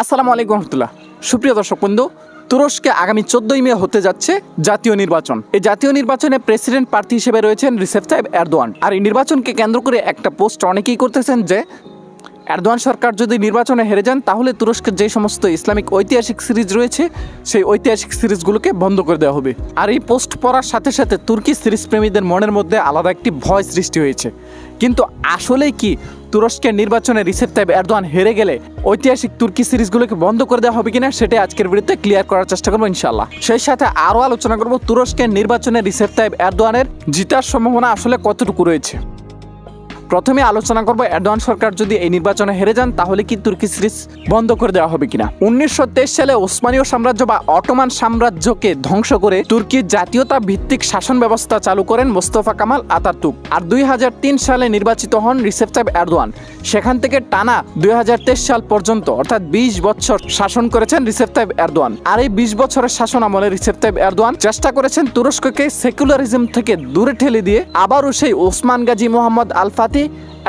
আসসালামু আলাইকুম রহমতুল্লাহ। সুপ্রিয় দর্শক বন্ধু, তুরস্কে আগামী 14ই মে হতে যাচ্ছে জাতীয় নির্বাচন। এই জাতীয় নির্বাচনে প্রেসিডেন্ট প্রার্থী হিসেবে রয়েছেন রিসেপ তাইপ এরদোয়ান। আর এই নির্বাচনকে কেন্দ্র করে একটা পোস্ট অনেকেই করতেছেন যে এরদোয়ান সরকার যদি নির্বাচনে হেরে যান তাহলে তুরস্কের যে সমস্ত ইসলামিক ঐতিহাসিক সিরিজ রয়েছে সেই ঐতিহাসিক সিরিজগুলোকে বন্ধ করে দেওয়া হবে। আর এই পোস্ট পড়ার সাথে সাথে তুর্কি সিরিজ প্রেমীদের মনের মধ্যে আলাদা একটি ভয় সৃষ্টি হয়েছে। কিন্তু আসলেই কি তুরস্কের নির্বাচনে রিসেপ তাইপ এরদোয়ান হেরে গেলে ঐতিহাসিক তুর্কি সিরিজগুলোকে বন্ধ করে দেওয়া হবে কিনা সেটাই আজকের ভিডিওতে ক্লিয়ার করার চেষ্টা করবো ইনশাআল্লাহ। সেই সাথে আরও আলোচনা করব তুরস্কের নির্বাচনে রিসেপ তাইপ এরদোয়ানের জিতার সম্ভাবনা আসলে কতটুকু রয়েছে। প্রথমে আলোচনা করব এরদোয়ান সরকার যদি এই নির্বাচনে হেরে যান তাহলে কি তুর্কি সিরিজ বন্ধ করে দেওয়া হবে কিনা। 1923 সালে ওসমানীয় সাম্রাজ্য বা অটোমান সাম্রাজ্যকে ধ্বংস করে তুর্কির জাতীয়তা ভিত্তিক শাসন ব্যবস্থা চালু করেন মোস্তফা কামাল আতাতুর্ক। আর 2003 সালে নির্বাচিত হন রিসেপ তাইপ এরদোয়ান। সেখান থেকে টানা 2023 সাল পর্যন্ত অর্থাৎ 20 বছর শাসন করেছেন রিসেপ তাইপ এরদোয়ান। আর এই 20 বছরের শাসন আমলে রিসেপ তাইপ এরদোয়ান চেষ্টা করেছেন তুরস্ককে সেকুলারিজম থেকে দূরে ঠেলে দিয়ে আবারও সেই ওসমান গাজী মোহাম্মদ আল ফাতি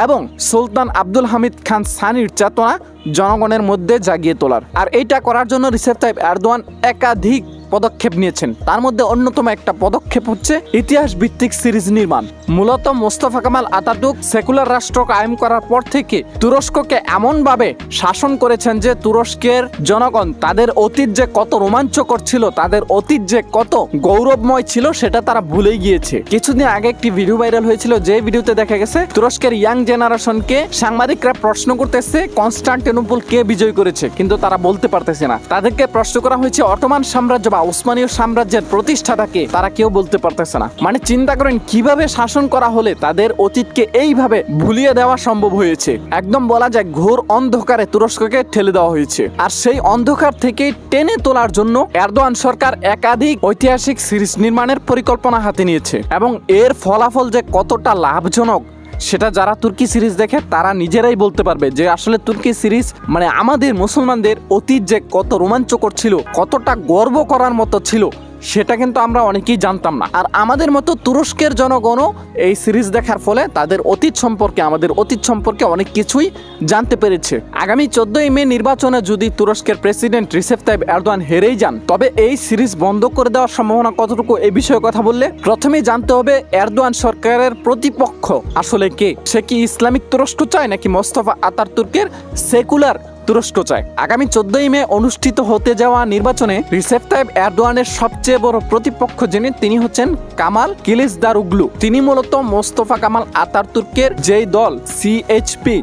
এবং সুলতান আব্দুল হামিদ খান সানির চেতনা জনগণের মধ্যে জাগিয়ে তোলার। আর এইটা করার জন্য রিসেপ তাইপ এরদোয়ান একাধিক পদক্ষেপ নিয়েছেন। তার মধ্যে অন্যতম একটা পদক্ষেপ হচ্ছে ইতিহাস ভিত্তিক সিরিজ নির্মাণ। মূলত মোস্তফা কামাল আতাতুর্ক সেকুলার রাষ্ট্র কায়েম করার পর থেকে তুরস্ককে এমনভাবে শাসন করেছেন যে তুরস্কের জনগণ তাদের অতীত যে কত রোমাঞ্চকর ছিল, তাদের অতীত যে কত গৌরবময় ছিল সেটা তারা ভুলেই গিয়েছে। কিছুদিন আগে একটি ভিডিও ভাইরাল হয়েছিল যে ভিডিওতে দেখা গেছে তুরস্কের ইয়াং জেনারেশনকে সাংবাদিকরা প্রশ্ন করতেছে কনস্টান্টিনোপল কে বিজয় করেছে, কিন্তু তারা বলতে পারতেছে না। তাদেরকে প্রশ্ন করা হয়েছে অটোমান সাম্রাজ্য বা ওসমানীয় সাম্রাজ্যের প্রতিষ্ঠাতাকে, তারা কেউ বলতে পারতেছে না। মানে চিন্তা করেন কিভাবে শাসন করা হলে তাদের অতীতকে এইভাবে ভুলিয়ে দেওয়া সম্ভব হয়েছে। একদম বলা যায় ঘোর অন্ধকারে তুরস্ককে ঠেলে দেওয়া হয়েছে। আর সেই অন্ধকার থেকে টেনে তোলার জন্য এরদোয়ান সরকার একাধিক ঐতিহাসিক সিরিজ নির্মাণের পরিকল্পনা হাতে নিয়েছে এবং এর ফলাফল যে কতটা লাভজনক সেটা যারা তুর্কি সিরিজ দেখে তারা নিজেরাই বলতে পারবে যে আসলে তুর্কি সিরিজ মানে আমাদের মুসলমানদের অতীত যে কত রোমাঞ্চকর ছিল, কতটা গর্ব করার মতো ছিল সেটা কিন্তু আমরা অনেকেই জানতাম না। আর আমাদের মতো তুরস্কের জনগণও এই সিরিজ দেখার ফলে তাদের অতীত সম্পর্কে আমাদের অতীত সম্পর্কে অনেক কিছুই জানতে পেরেছে। আগামী 14ই মে নির্বাচনে যদি তুরস্কের প্রেসিডেন্ট রিসেপ তাইপ এরদোয়ান হেরেই যান তবে এই সিরিজ বন্ধ করে দেওয়ার সম্ভাবনা কতটুকু এই বিষয়ে কথা বললে প্রথমেই জানতে হবে এরদোয়ান সরকারের প্রতিপক্ষ আসলে কে। সে কি ইসলামিক তুরস্ক চায় নাকি মোস্তফা আতাতুর্কের সেকুলার তুরস্ক চায়। আগামী 14ই মে অনুষ্ঠিত হতে যাওয়া নির্বাচনে রিসেপ তাইপ এরদোয়ানের সবচেয়ে বড় প্রতিপক্ষ যিনি তিনি হচ্ছেন কামাল কিলিচদারোগলু। তিনি মূলত মোস্তফা কামাল আতাতুর্কের যেই দল সিএইচপি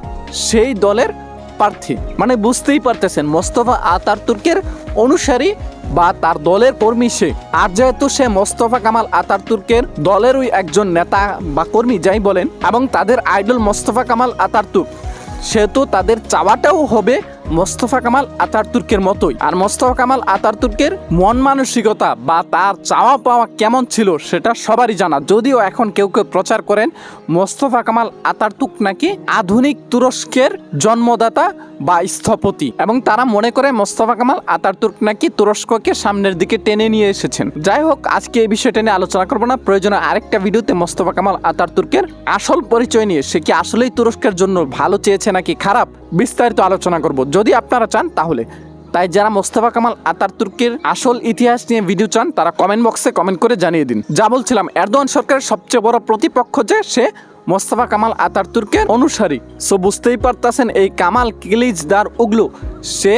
সেই দলের প্রার্থী। মানে বুঝতেই পারতেছেন মোস্তফা আতাতুর্কের অনুসারী বা তার দলের কর্মী সে। আর যেহেতু সে মোস্তফা কামাল আতাতুর্কের দলেরই একজন নেতা বা কর্মী যাই বলেন এবং তাদের আইডল মোস্তফা কামাল আতাতুর্ক, সেহেতু তাদের চাওয়াটাও হবে মোস্তফা কামাল আতাতুর্কের মতোই। আর মোস্তফা কামাল আতাতুর্কের মন মানসিকতা বা তার চাওয়া পাওয়া কেমন ছিল সেটা সবারই জানা। যদিও এখন কেউ কেউ প্রচার করেন মোস্তফা কামাল আতাতুর্ক নাকি আধুনিক তুরস্কের জন্মদাতা বা স্থপতি এবং তারা মনে করে মোস্তফা কামাল আতাতুর্ক নাকি তুরস্ককে সামনের দিকে টেনে নিয়ে এসেছেন। যাই হোক, আজকে এই বিষয়টা নিয়ে আলোচনা করবো না, প্রয়োজনে আরেকটা ভিডিওতে মোস্তফা কামাল আতাতুর্কের আসল পরিচয় নিয়ে সে কি আসলেই তুরস্কের জন্য ভালো চেয়েছে নাকি খারাপ বিস্তারিত আলোচনা করব যদি আপনারা চান তাহলে। তাই যারা মোস্তফা কামাল আতাতুর্কের আসল ইতিহাস নিয়ে ভিডিও চান তারা কমেন্ট বক্সে কমেন্ট করে জানিয়ে দিন। যা বলছিলাম এরদোয়ান সরকারের সবচেয়ে বড় প্রতিপক্ষ যে সে মোস্তফা কামাল আতাতুর্কের অনুসারী। সো বুঝতেই পারতেছেন এই কামাল কিলিচদারোগলু সে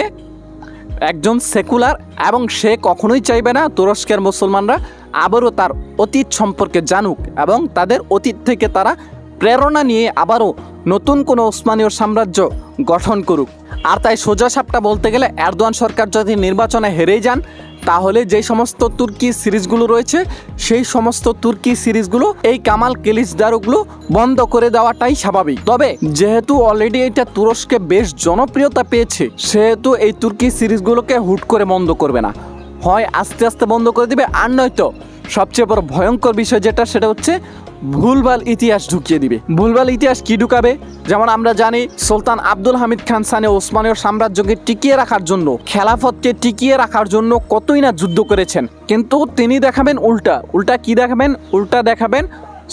একজন সেকুলার এবং সে কখনোই চাইবে না তুরস্কের মুসলমানরা আবারও তার অতীত সম্পর্কে জানুক এবং তাদের অতীত থেকে তারা প্রেরণা নিয়ে আবারও নতুন কোনো ওসমানীয় সাম্রাজ্য গঠন করুক। আর তাই সোজা সাপটা বলতে গেলে এরদোয়ান সরকার যদি নির্বাচনে হেরেই যান তাহলে যে সমস্ত তুর্কি সিরিজগুলো রয়েছে সেই সমস্ত তুর্কি সিরিজগুলো এই কামাল কিলিচদারোগলু বন্ধ করে দেওয়াটাই স্বাভাবিক। তবে যেহেতু অলরেডি এটা তুরস্কে বেশ জনপ্রিয়তা পেয়েছে সেহেতু এই তুর্কি সিরিজগুলোকে হুট করে বন্ধ করবে না, হয় আস্তে আস্তে বন্ধ করে দিবে আর নয়তো সবচেয়ে বড় ভয়ঙ্কর বিষয় যেটা সেটা হচ্ছে ভুলভাল ইতিহাস ঢুকিয়ে দিবে। ভুলভাল ইতিহাস কি ঢুকাবে? যেমন আমরা জানি সুলতান আব্দুল হামিদ খান সানি ওসমানীয় সাম্রাজ্যকে টিকিয়ে রাখার জন্য, খেলাফতকে টিকিয়ে রাখার জন্য কতই না যুদ্ধ করেছেন, কিন্তু তিনি দেখাবেন উল্টা। উল্টা কি দেখাবেন? উল্টা দেখাবেন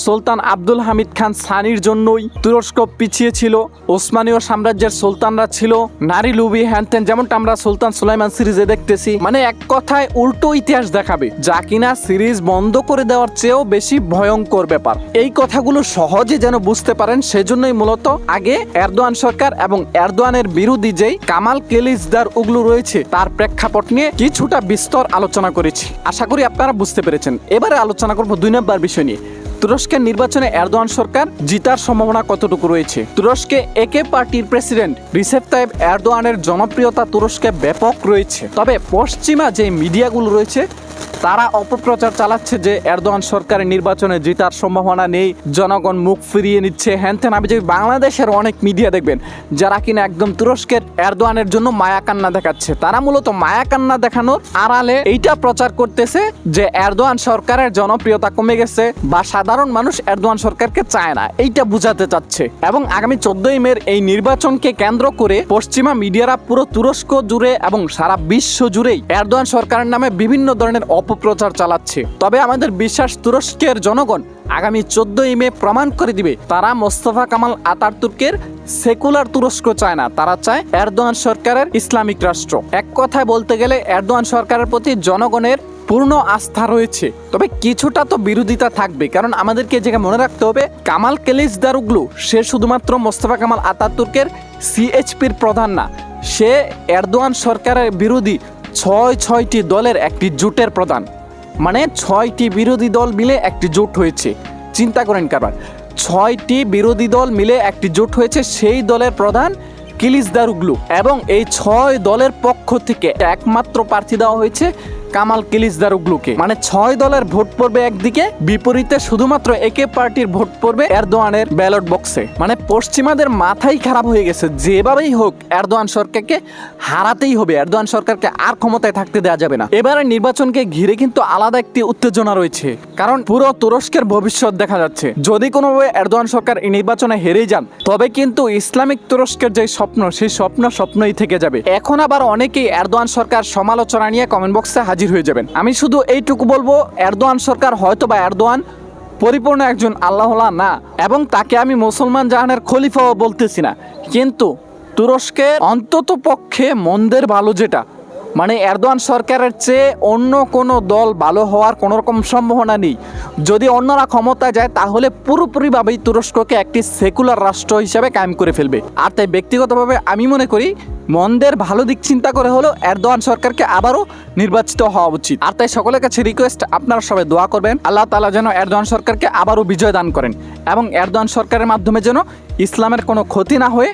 সুলতান আব্দুল হামিদ খান সানির জন্যই তুরস্ক পিছিয়ে ছিল, ওসমানীয় সাম্রাজ্যের সুলতানরা ছিল নারী লুবি হ্যানত্যান, যেমনটা আমরা সুলতান সুলাইমান সিরিজে দেখতেছি। মানে এক কথায় উল্টো ইতিহাস দেখাবে, যা কিনা সিরিজ বন্ধ করে দেওয়ার চেয়েও বেশি ভয়ঙ্কর ব্যাপার। এই কথাগুলো সহজে যেন বুঝতে পারেন, সেজন্যই মূলত আগে এরদোয়ান সরকার এবং এরদোয়ানের বিরোধী যেই কামাল কিলিচদারোগলু রয়েছে তার প্রেক্ষাপট নিয়ে কিছুটা বিস্তর আলোচনা করেছি। আশা করি আপনারা বুঝতে পেরেছেন। এবারে আলোচনা করব 2 নম্বর বিষয় নিয়ে। তুরস্কের নির্বাচনে এরদোয়ান সরকার জিতার সম্ভাবনা কতটুকু রয়েছে? তুরস্কে একে পার্টির প্রেসিডেন্ট রিসেপ তাইপ এরদোয়ানের জনপ্রিয়তা তুরস্কে ব্যাপক রয়েছে। তবে পশ্চিমা যে মিডিয়াগুলো রয়েছে তারা অপপ্রচার চালাচ্ছে যে এরদোয়ান সরকারের নির্বাচনে জেতার সম্ভাবনা নেই, জনগণ মুখ ফিরিয়ে নিচ্ছে হ্যানত্যান। আমি যে বাংলাদেশের অনেক মিডিয়া দেখবেন যারা কিনা একদম তুরস্কের এরদোয়ানের জন্য মায়াকান্না দেখাচ্ছে, তারা মূলত মায়াকান্না দেখানোর আড়ালে এইটা প্রচার করতেছে যে এরদোয়ান সরকারের জনপ্রিয়তা কমে গেছে বা সাধারণ মানুষ এরদোয়ান সরকারকে চায় না, এইটা বুঝাতে চাচ্ছে। এবং আগামী 14ই মের এই নির্বাচনকে কেন্দ্র করে পশ্চিমা মিডিয়ারা পুরো তুরস্ক জুড়ে এবং সারা বিশ্ব জুড়েই এরদোয়ান সরকারের নামে বিভিন্ন ধরনের অপপ্রচার চালাচ্ছে। তবে আমাদের বিশ্বাস তুরস্কের জনগণ আগামী 14ই মে প্রমাণ করে দিবে তারা মোস্তফা কামাল আতাতুর্কের সেকুলার তুরস্ক চায় না, তারা চায় এরদোয়ান সরকারের ইসলামিক রাষ্ট্র। এক কথায় বলতে গেলে এরদোয়ান সরকারের প্রতি জনগণের পূর্ণ আস্থা রয়েছে, তবে কিছুটা তো বিরোধিতা থাকবে। কারণ আমাদেরকে যেটা মনে রাখতে হবে, কামাল কিলিচদারোগলু সে শুধুমাত্র মোস্তফা কামাল আতাতুর্কের সিএইচপির প্রধান না, সে এরদোয়ান সরকারের বিরোধী 6টি দলের একটি জোটের প্রধান। মানে 6টি বিরোধী দল মিলে একটি জোট হয়েছে। চিন্তা করেন কারবার, 6টি বিরোধী দল মিলে একটি জোট হয়েছে, সেই দলের প্রধান কিলিচদারোগলু। এবং এই 6 দলের পক্ষ থেকে একমাত্র প্রার্থী দেওয়া হয়েছে কামাল কিলিচদারোগলুকে। মানে 6 দলের ভোট পড়বে একদিকে, বিপরীতে শুধুমাত্র একে পার্টির ভোট পড়বে এরদোয়ানের ব্যালট বক্সে। মানে পশ্চিমাদের মাথাই খারাপ হয়ে গেছে, যেভাবেই হোক এরদোয়ান সরকারকে হারাতেই হবে, এরদোয়ান সরকারকে আর ক্ষমতায় থাকতে দেওয়া যাবে না। এবারে নির্বাচনকে ঘিরে কিন্তু আলাদা একটি উত্তেজনা রয়েছে, কারণ পুরো তুরস্কের ভবিষ্যৎ দেখা যাচ্ছে। যদি কোনোভাবে এরদোয়ান সরকার এই নির্বাচনে হেরেই যান, তবে কিন্তু ইসলামিক তুরস্কের যে স্বপ্ন, সেই স্বপ্নই থেকে যাবে। এখন আবার অনেকেই এরদোয়ান সরকার সমালোচনা নিয়ে কমেন্ট বক্সে হাজির হয়ে যাবেন। আমি শুধু এইটুকু বলবো, এরদোয়ান সরকার হয়তো বা এরদোয়ান পরিপূর্ণ একজন আল্লাহওয়ালা না, এবং তাকে আমি মুসলমান জাহানের খলিফাও বলতেছি না, কিন্তু তুরস্কের অন্তত পক্ষে মন্দের ভালো যেটা, মানে এরদোয়ান সরকারের চেয়ে অন্য কোনো দল ভালো হওয়ার কোনো রকম সম্ভাবনা নেই। যদি অন্যরা ক্ষমতা যায় তাহলে পুরোপুরিভাবেই তুরস্ককে একটি সেকুলার রাষ্ট্র হিসাবে কায়েম করে ফেলবে। আর তাই ব্যক্তিগতভাবে আমি মনে করি মন্দের ভালো দিক চিন্তা করে হলো এরদোয়ান সরকারকে আবারও নির্বাচিত হওয়া উচিত। আর তাই সকলের কাছে রিকোয়েস্ট, আপনারা সবাই দোয়া করবেন আল্লাহ তাআলা যেন এরদোয়ান সরকারকে আবারও বিজয় দান করেন, এবং এরদোয়ান সরকারের মাধ্যমে যেন ইসলামের কোনো ক্ষতি না হয়ে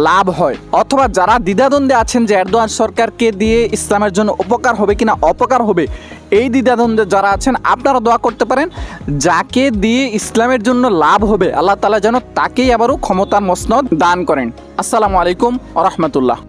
লাভ হয়। অথবা যারা দ্বিধাদ্বন্দ্বে আছেন যে এরদোয়ান সরকারকে দিয়ে ইসলামের জন্য উপকার হবে কিনা অপকার হবে, এই দ্বিধাদ্বন্দ্বে যারা আছেন আপনারা দোয়া করতে পারেন যাকে দিয়ে ইসলামের জন্য লাভ হবে আল্লাহ তাআলা যেন তাকেই আবারও ক্ষমতার মসনদ দান করেন। আসসালামু আলাইকুম ওয়া রাহমাতুল্লাহ।